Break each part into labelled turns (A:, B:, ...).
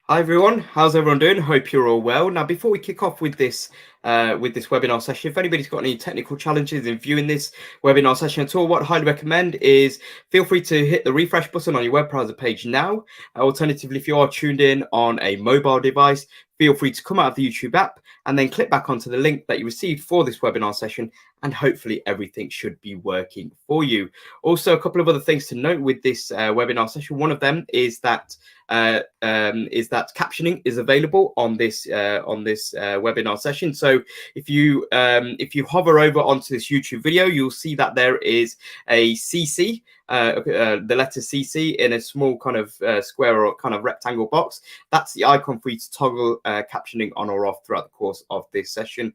A: Hi everyone, how's everyone doing? Hope you're all well. Now, before we kick off with this webinar session, if anybody's got any technical challenges in viewing this webinar session at all, what I highly recommend is feel free to hit the refresh button on your web browser page now. Alternatively, if you are tuned in on a mobile device, feel free to come out of the YouTube app and then click back onto the link that you received for this webinar session, and hopefully everything should be working for you. Also, a couple of other things to note with this webinar session. One of them is that captioning is available on this webinar session. So if you hover over onto this YouTube video, you'll see that there is a CC, the letter CC in a small kind of square or kind of rectangle box. That's the icon for you to toggle captioning on or off throughout the course of this session,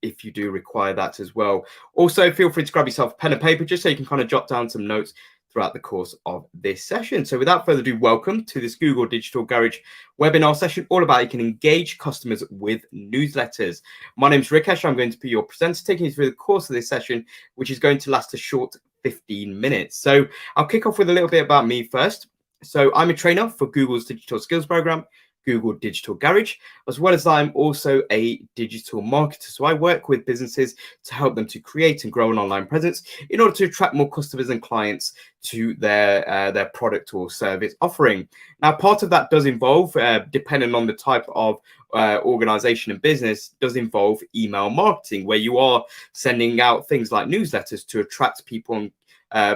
A: if you do require that as well. Also, feel free to grab yourself a pen and paper just so you can kind of jot down some notes throughout the course of this session. So without further ado, welcome to this Google Digital Garage webinar session, all about how you can engage customers with newsletters. My name is Rikesh. I'm going to be your presenter, taking you through the course of this session, which is going to last a short 15 minutes. So I'll kick off with a little bit about me first. So I'm a trainer for Google's digital skills program, Google Digital Garage, as well as I'm also a digital marketer. So I work with businesses to help them to create and grow an online presence in order to attract more customers and clients to their product or service offering. Now, part of that does involve, depending on the type of organization and business, does involve email marketing, where you are sending out things like newsletters to attract people and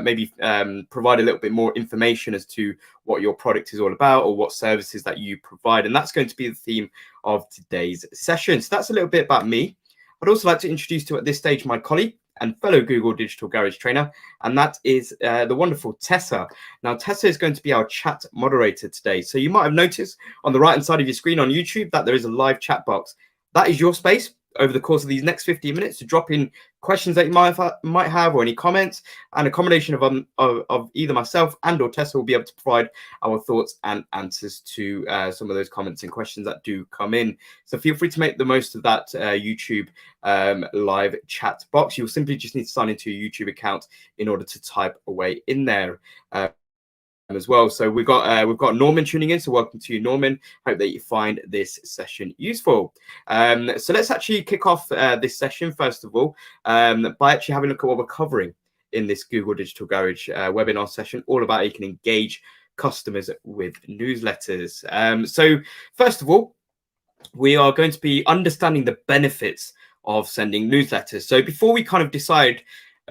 A: maybe provide a little bit more information as to what your product is all about or what services that you provide. And that's going to be the theme of today's session. So that's a little bit about me. I'd also like to introduce to at this stage my colleague and fellow Google Digital Garage trainer, and that is the wonderful Tessa. Now, Tessa is going to be our chat moderator today. So you might have noticed on the right-hand side of your screen on YouTube that there is a live chat box. That is your space over the course of these next 15 minutes to drop in questions that you might have or any comments, and a combination of either myself and or Tessa will be able to provide our thoughts and answers to some of those comments and questions that do come in. So feel free to make the most of that YouTube live chat box. You'll simply just need to sign into your YouTube account in order to type away in there. As well. So we've got Norman tuning in. So welcome to you, Norman. Hope that you find this session useful. So let's actually kick off this session first of all by actually having a look at what we're covering in this Google Digital Garage webinar session, all about how you can engage customers with newsletters. So first of all, we are going to be understanding the benefits of sending newsletters. So before we kind of decide,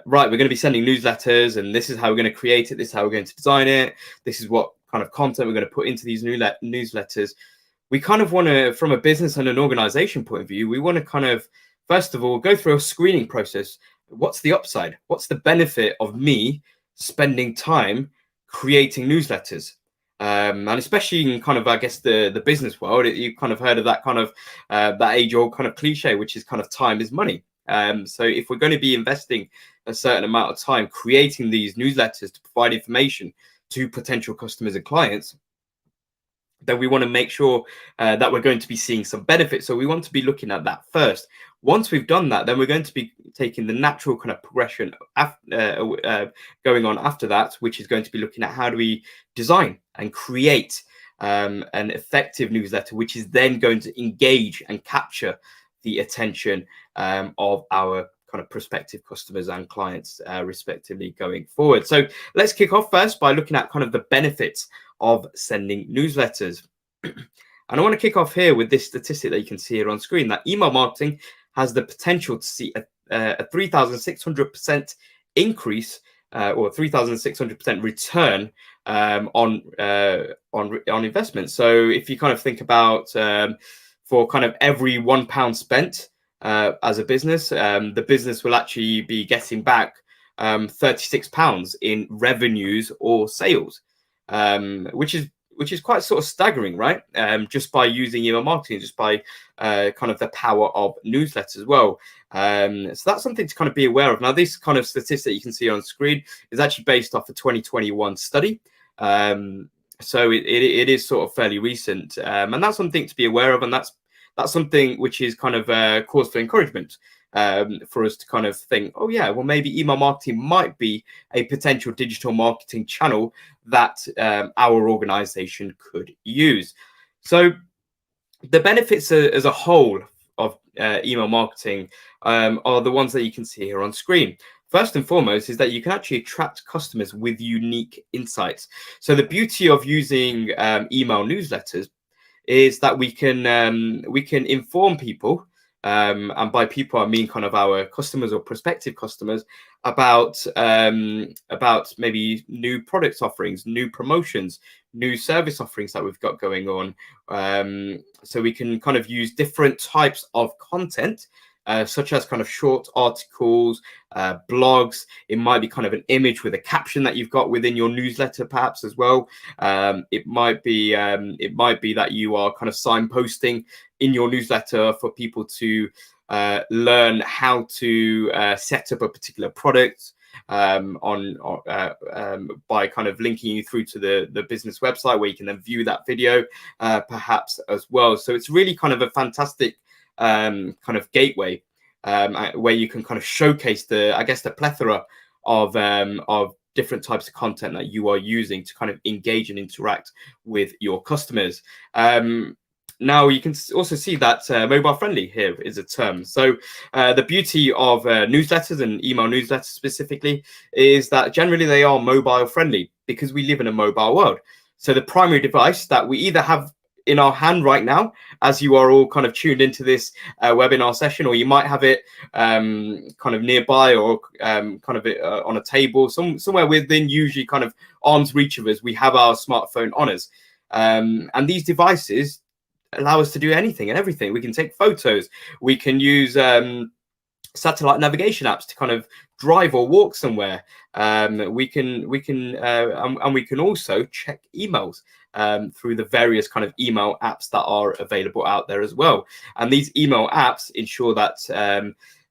A: right, we're going to be sending newsletters and this is how we're going to create it, this is how we're going to design it, this is what kind of content we're going to put into these newsletters, we kind of want to, from a business and an organization point of view, we want to kind of, first of all, go through a screening process. What's the upside? What's the benefit of me spending time creating newsletters? And especially in kind of, I guess, the business world, you kind of heard of that kind of that age-old kind of cliche, which is kind of time is money. So if we're going to be investing a certain amount of time creating these newsletters to provide information to potential customers and clients, then we want to make sure that we're going to be seeing some benefits. So we want to be looking at that first. Once we've done that, then we're going to be taking the natural kind of progression going on after that, which is going to be looking at how do we design and create an effective newsletter, which is then going to engage and capture the attention of our kind of prospective customers and clients respectively going forward. So let's kick off first by looking at kind of the benefits of sending newsletters. And I want to kick off here with this statistic that you can see here on screen, that email marketing has the potential to see a 3,600% increase or 3,600% return on investment. So if you kind of think about for kind of every £1 spent as a business, the business will actually be getting back £36 in revenues or sales, which is quite sort of staggering, right? Just by using email marketing, just by kind of the power of newsletters as well. So that's something to kind of be aware of. Now, this kind of statistic you can see on screen is actually based off a 2021 study. So it is sort of fairly recent, and that's something to be aware of, and that's something which is kind of a cause for encouragement for us to kind of think, oh yeah, well maybe email marketing might be a potential digital marketing channel that our organization could use. So the benefits as a whole of email marketing are the ones that you can see here on screen. First and foremost is that you can actually attract customers with unique insights. So the beauty of using email newsletters is that we can inform people, and by people I mean kind of our customers or prospective customers, about maybe new product offerings, new promotions, new service offerings that we've got going on. So we can kind of use different types of content, such as kind of short articles, blogs. It might be kind of an image with a caption that you've got within your newsletter, perhaps as well. It might be that you are kind of signposting in your newsletter for people to learn how to set up a particular product, by kind of linking you through to the business website where you can then view that video, perhaps as well. So it's really kind of a fantastic kind of gateway, where you can kind of showcase the plethora of different types of content that you are using to kind of engage and interact with your customers. Now you can also see that mobile friendly here is a term. So the beauty of newsletters and email newsletters specifically is that generally they are mobile friendly because we live in a mobile world. So the primary device that we either have in our hand right now, as you are all kind of tuned into this webinar session, or you might have it kind of nearby, or kind of on a table, somewhere within usually kind of arm's reach of us, we have our smartphone on us. And these devices allow us to do anything and everything. We can take photos, we can use satellite navigation apps to kind of drive or walk somewhere. We can also check emails through the various kind of email apps that are available out there as well. And these email apps ensure that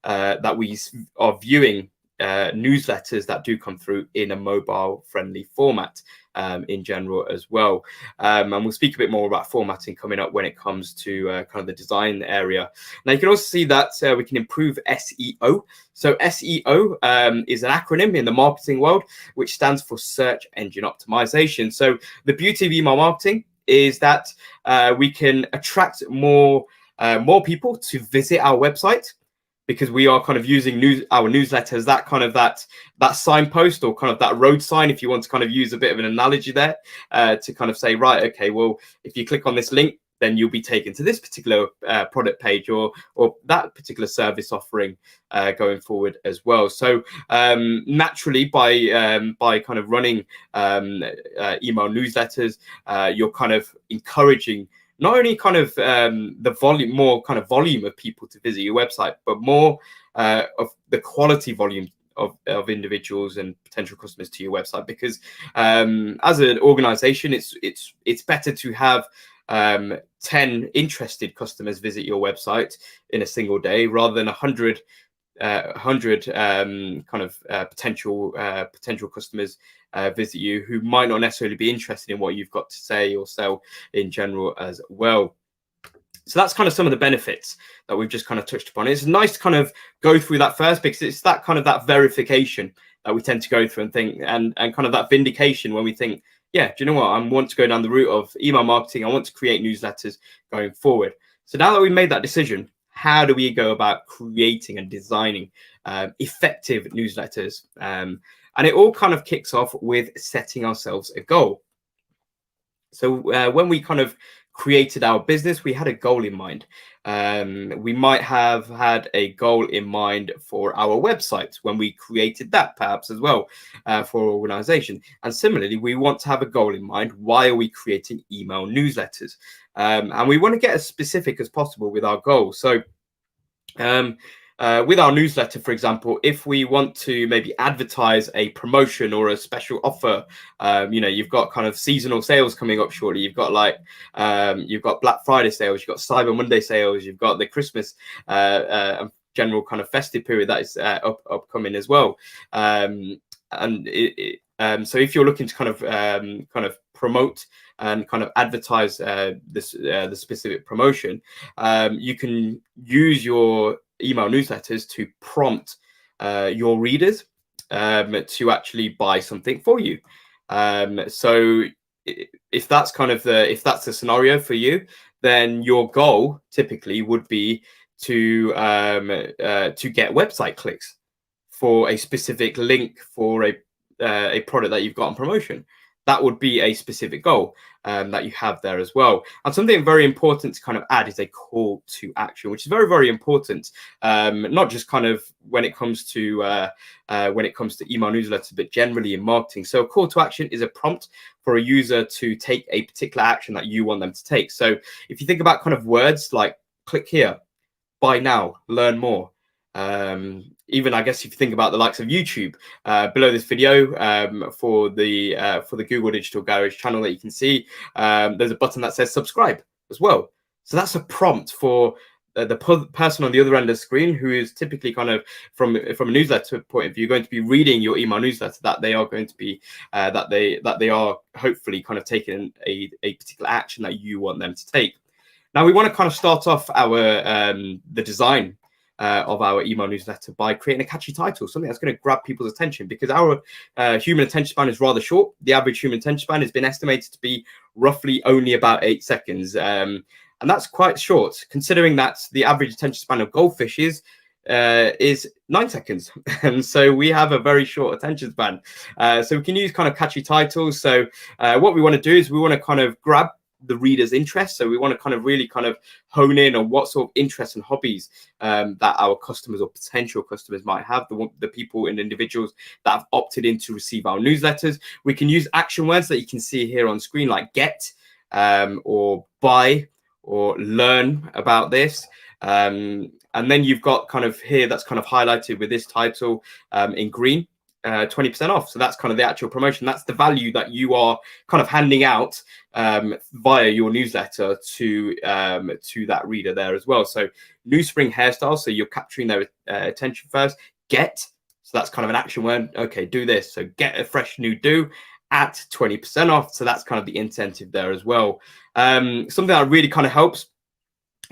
A: that we are viewing newsletters that do come through in a mobile friendly format in general as well. And we'll speak a bit more about formatting coming up when it comes to kind of the design area. Now you can also see that we can improve SEO. So SEO is an acronym in the marketing world, which stands for search engine optimization. So the beauty of email marketing is that we can attract more people to visit our website, because we are kind of using our newsletters, that signpost, or kind of that road sign, if you want to kind of use a bit of an analogy there, to kind of say, right, okay, well, if you click on this link, then you'll be taken to this particular product page, or that particular service offering going forward as well. So naturally, by kind of running email newsletters, you're kind of encouraging not only kind of the volume of people to visit your website, but more of the quality volume of individuals and potential customers to your website. Because as an organization, it's better to have 10 interested customers visit your website in a single day rather than 100 potential customers visit you who might not necessarily be interested in what you've got to say or sell in general as well. So that's kind of some of the benefits that we've just kind of touched upon. It's nice to kind of go through that first, because it's that kind of that verification that we tend to go through and think, and kind of that vindication when we think, yeah, do you know what? I want to go down the route of email marketing. I want to create newsletters going forward. So now that we've made that decision, how do we go about creating and designing effective newsletters? And it all kind of kicks off with setting ourselves a goal. So when we kind of created our business, we had a goal in mind. We might have had a goal in mind for our website when we created that, perhaps as well, for our organization. And similarly, we want to have a goal in mind. Why are we creating email newsletters? And we want to get as specific as possible with our goal. So with our newsletter, for example, if we want to maybe advertise a promotion or a special offer, you've got kind of seasonal sales coming up shortly. You've got you've got Black Friday sales, you've got Cyber Monday sales, you've got the Christmas general kind of festive period that is upcoming as well. So if you're looking to kind of promote and kind of advertise the specific promotion, you can use your email newsletters to prompt your readers to actually buy something for you. So if that's kind of the scenario for you, then your goal typically would be to get website clicks for a specific link for a product that you've got on promotion. That would be a specific goal that you have there as well. And something very important to kind of add is a call to action, which is very, very important. Not just kind of when it comes to email newsletters, but generally in marketing. So a call to action is a prompt for a user to take a particular action that you want them to take. So if you think about kind of words like click here, buy now, learn more. Even I guess if you think about the likes of YouTube, below this video for the Google Digital Garage channel that you can see, there's a button that says subscribe as well. So that's a prompt for the person on the other end of the screen who is typically kind of from a newsletter point of view going to be reading your email newsletter, that they are going to be that they are hopefully kind of taking a particular action that you want them to take. Now we want to kind of start off our the design of our email newsletter by creating a catchy title, something that's going to grab people's attention, because our human attention span is rather short. The average human attention span has been estimated to be roughly only about 8 seconds. And that's quite short, considering that the average attention span of goldfishes is 9 seconds. And so we have a very short attention span. So we can use kind of catchy titles. So what we want to do is we want to kind of grab the reader's interest. So we want to kind of really kind of hone in on what sort of interests and hobbies that our customers or potential customers might have, the people and individuals that have opted in to receive our newsletters. We can use action words that you can see here on screen, like get or buy or learn about this. And then you've got kind of here that's kind of highlighted with this title in green, 20% off. So that's kind of the actual promotion. That's the value that you are kind of handing out via your newsletter to that reader there as well. So new spring hairstyle. So you're capturing their attention first. Get. So that's kind of an action word. Okay, do this. So get a fresh new do at 20% off. So that's kind of the incentive there as well. Something that really kind of helps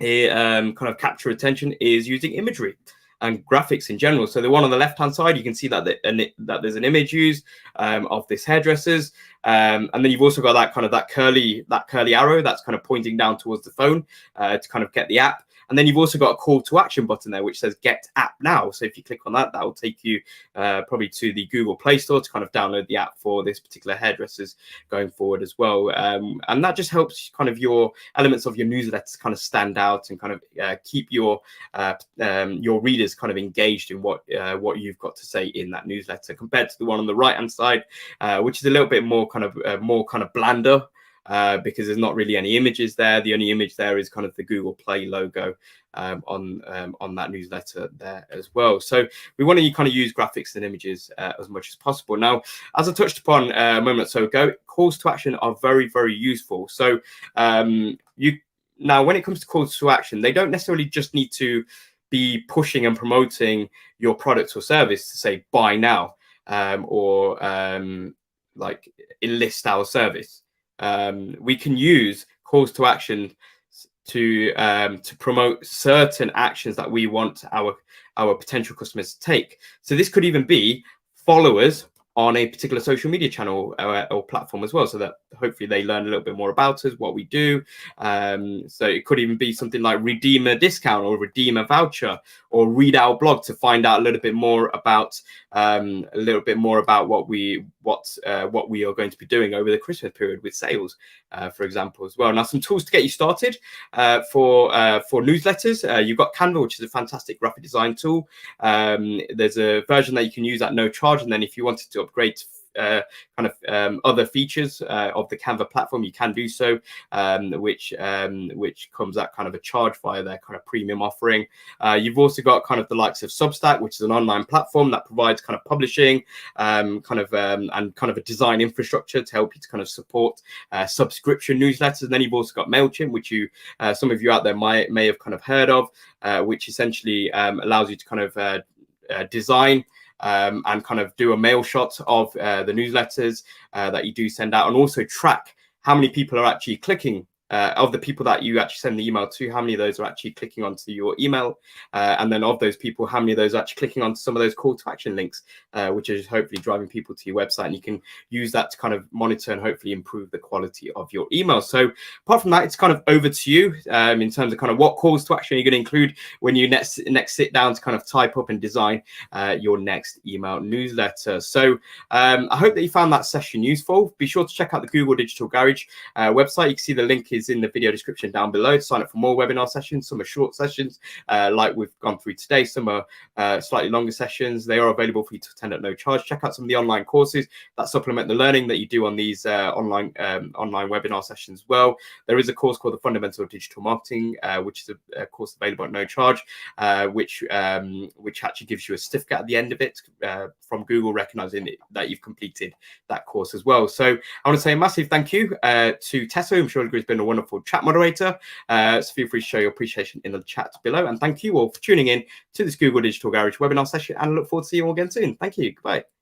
A: kind of capture attention is using imagery and graphics in general. So the one on the left-hand side, you can see that that there's an image used of this hairdressers, and then you've also got that kind of that curly arrow that's kind of pointing down towards the phone to kind of get the app. And then you've also got a call to action button there, which says get app now. So if you click on that, that will take you probably to the Google Play Store to kind of download the app for this particular hairdressers going forward as well. And that just helps kind of your elements of your newsletters kind of stand out and kind of keep your readers kind of engaged in what you've got to say in that newsletter, compared to the one on the right-hand side, which is a little bit more kind of blander. Because there's not really any images there. The only image there is kind of the Google Play logo on that newsletter there as well. So we want to kind of use graphics and images as much as possible. Now, as I touched upon a moment or so ago, calls to action are very, very useful. So now when it comes to calls to action, they don't necessarily just need to be pushing and promoting your product or service to say buy now or like enlist our service. We can use calls to action to promote certain actions that we want our potential customers to take. So this could even be followers on a particular social media channel or platform as well, so that hopefully they learn a little bit more about us, what we do. So it could even be something like redeem a discount or redeem a voucher or read our blog to find out a little bit more about what we are going to be doing over the Christmas period with sales, for example, as well. Now, some tools to get you started for newsletters. You've got Canva, which is a fantastic graphic design tool. There's a version that you can use at no charge, and then if you wanted to upgrade other features of the Canva platform, you can do so, which comes at kind of a charge via their kind of premium offering. You've also got kind of the likes of Substack, which is an online platform that provides kind of publishing and kind of a design infrastructure to help you to kind of support subscription newsletters. And then you've also got MailChimp, which some of you out there may have kind of heard of, which essentially allows you to kind of design and kind of do a mail shot of the newsletters that you do send out, and also track how many people are actually clicking of the people that you actually send the email to, how many of those are actually clicking onto your email, and then of those people, how many of those are actually clicking onto some of those call to action links, which is hopefully driving people to your website. And you can use that to kind of monitor and hopefully improve the quality of your email. So apart from that, it's kind of over to you in terms of kind of what calls to action you're going to include when you next sit down to kind of type up and design your next email newsletter. So I hope that you found that session useful. Be sure to check out the Google Digital Garage website. You can see the link is in the video description down below to sign up for more webinar sessions. Some are short sessions like we've gone through today. Some are slightly longer sessions. They are available for you to attend at no charge. Check out some of the online courses that supplement the learning that you do on these online webinar sessions as well. There is a course called the Fundamental of Digital Marketing, which is a course available at no charge, which actually gives you a certificate at the end of it from Google, recognizing that you've completed that course as well. So I want to say a massive thank you to Tessa, who I'm sure has been a wonderful chat moderator. So feel free to show your appreciation in the chat below. And thank you all for tuning in to this Google Digital Garage webinar session, and I look forward to seeing you all again soon. Thank you. Goodbye.